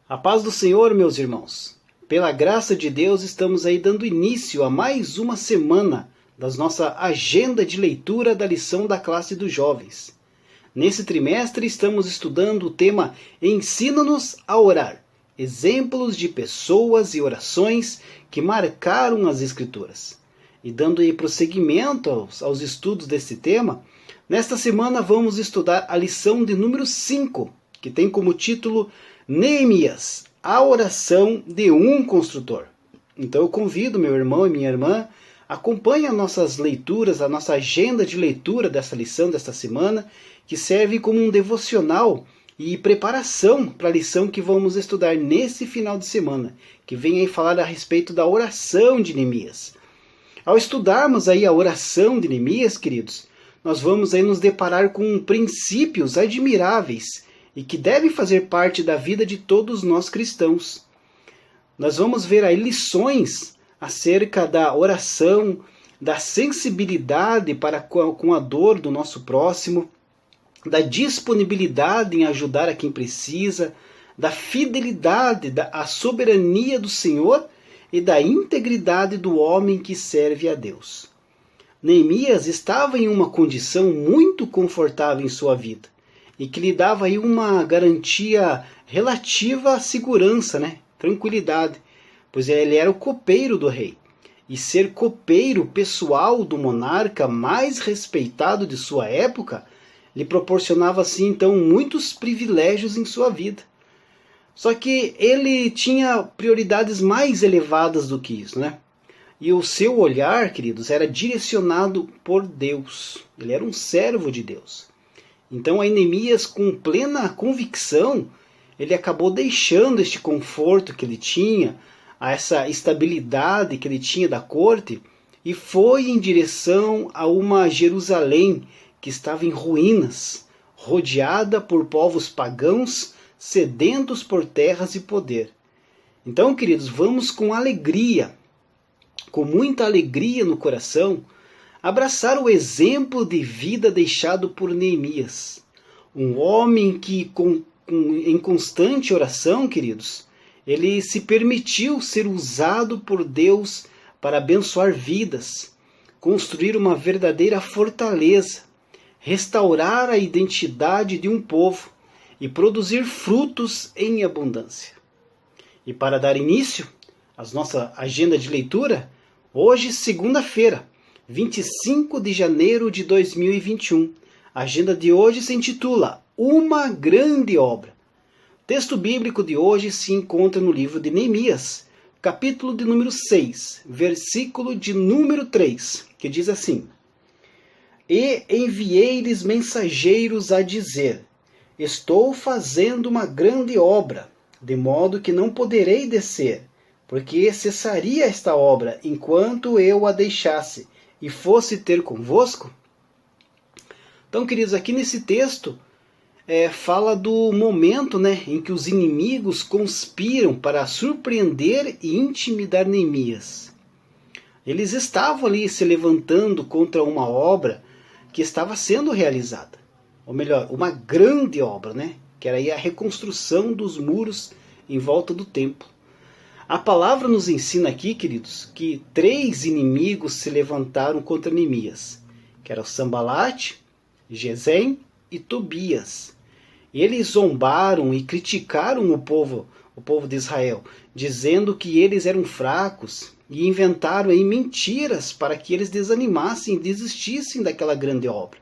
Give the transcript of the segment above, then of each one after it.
A paz do Senhor, meus irmãos. Pela graça de Deus, estamos aí dando início a mais uma semana da nossa agenda de leitura da lição da classe dos jovens. Nesse trimestre, estamos estudando o tema Ensina-nos a orar. Exemplos de pessoas e orações que marcaram as Escrituras. E dando aí prosseguimento aos estudos desse tema, nesta semana vamos estudar a lição de número 5, que tem como título Neemias, a oração de um construtor. Então eu convido meu irmão e minha irmã, acompanhe as nossas leituras, a nossa agenda de leitura dessa lição desta semana, que serve como um devocional e preparação para a lição que vamos estudar nesse final de semana, que vem aí falar a respeito da oração de Neemias. Ao estudarmos aí a oração de Neemias, queridos, nós vamos aí nos deparar com princípios admiráveis e que devem fazer parte da vida de todos nós cristãos. Nós vamos ver aí lições acerca da oração, da sensibilidade para com a dor do nosso próximo, da disponibilidade em ajudar a quem precisa, da fidelidade, da soberania do Senhor e da integridade do homem que serve a Deus. Neemias estava em uma condição muito confortável em sua vida e que lhe dava aí uma garantia relativa à segurança, tranquilidade, pois ele era o copeiro do rei. E ser copeiro pessoal do monarca mais respeitado de sua época lhe proporcionava assim então muitos privilégios em sua vida. Só que ele tinha prioridades mais elevadas do que isso, E o seu olhar, queridos, era direcionado por Deus. Ele era um servo de Deus. Então, a Neemias, com plena convicção, ele acabou deixando este conforto que ele tinha, essa estabilidade que ele tinha da corte, e foi em direção a uma Jerusalém que estava em ruínas, rodeada por povos pagãos, sedentos por terras e poder. Então, queridos, vamos com alegria, com muita alegria no coração, abraçar o exemplo de vida deixado por Neemias. Um homem que, em constante oração, queridos, ele se permitiu ser usado por Deus para abençoar vidas, construir uma verdadeira fortaleza, restaurar a identidade de um povo e produzir frutos em abundância. E para dar início à nossa agenda de leitura, hoje, segunda-feira, 25 de janeiro de 2021. A agenda de hoje se intitula Uma Grande Obra. O texto bíblico de hoje se encontra no livro de Neemias, capítulo de número 6, versículo de número 3, que diz assim: E enviei-lhes mensageiros a dizer: Estou fazendo uma grande obra, de modo que não poderei descer, porque cessaria esta obra enquanto eu a deixasse e fosse ter convosco? Então, queridos, aqui nesse texto fala do momento em que os inimigos conspiram para surpreender e intimidar Neemias. Eles estavam ali se levantando contra uma obra que estava sendo realizada. Ou melhor, uma grande obra, que era aí a reconstrução dos muros em volta do templo. A palavra nos ensina aqui, queridos, que 3 inimigos se levantaram contra Neemias, que eram Sambalate, Gesem e Tobias. E eles zombaram e criticaram o povo de Israel, dizendo que eles eram fracos e inventaram aí mentiras para que eles desanimassem e desistissem daquela grande obra.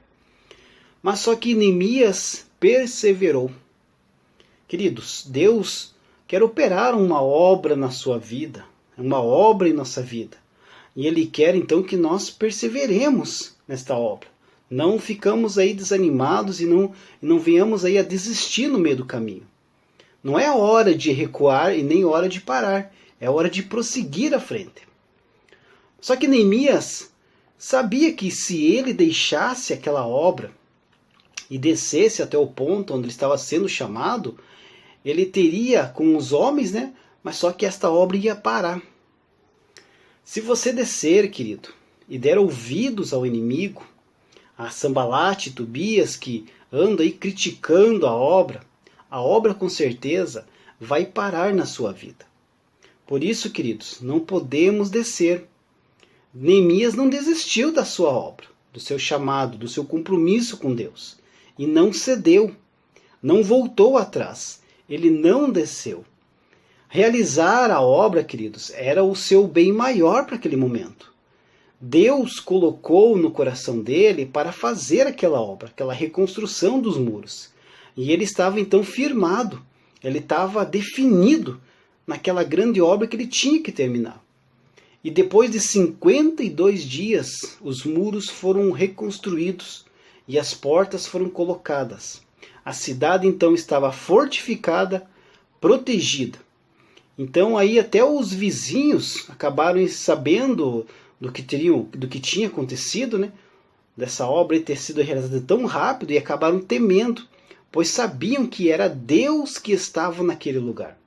Mas só que Neemias perseverou. Queridos, Deus quer operar uma obra na sua vida, uma obra em nossa vida. E Ele quer então que nós perseveremos nesta obra. Não ficamos aí desanimados e não venhamos aí a desistir no meio do caminho. Não é hora de recuar e nem hora de parar. É hora de prosseguir à frente. Só que Neemias sabia que se ele deixasse aquela obra e descesse até o ponto onde ele estava sendo chamado, ele teria com os homens, mas só que esta obra ia parar. Se você descer, querido, e der ouvidos ao inimigo, a Sambalate e Tobias que andam aí criticando a obra com certeza vai parar na sua vida. Por isso, queridos, não podemos descer. Neemias não desistiu da sua obra, do seu chamado, do seu compromisso com Deus. E não cedeu, não voltou atrás, ele não desceu. Realizar a obra, queridos, era o seu bem maior para aquele momento. Deus colocou no coração dele para fazer aquela obra, aquela reconstrução dos muros. E ele estava então firmado, ele estava definido naquela grande obra que ele tinha que terminar. E depois de 52 dias, os muros foram reconstruídos e as portas foram colocadas. A cidade então estava fortificada, protegida. Então aí até os vizinhos acabaram sabendo do que tinha acontecido, né? Dessa obra ter sido realizada tão rápido, e acabaram temendo, pois sabiam que era Deus que estava naquele lugar.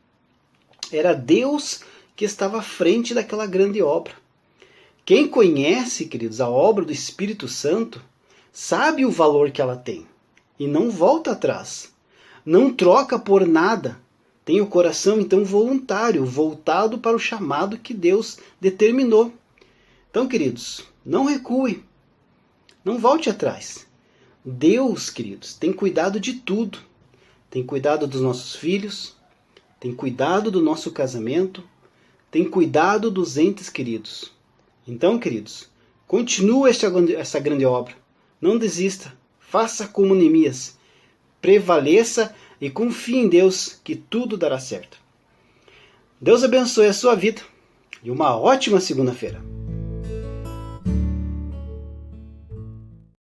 Era Deus que estava à frente daquela grande obra. Quem conhece, queridos, a obra do Espírito Santo, sabe o valor que ela tem e não volta atrás. Não troca por nada. Tem o coração então voluntário, voltado para o chamado que Deus determinou. Então, queridos, não recue. Não volte atrás. Deus, queridos, tem cuidado de tudo. Tem cuidado dos nossos filhos, tem cuidado do nosso casamento, tem cuidado dos entes queridos. Então, queridos, continue essa grande obra. Não desista. Faça como Neemias. Prevaleça e confie em Deus que tudo dará certo. Deus abençoe a sua vida e uma ótima segunda-feira.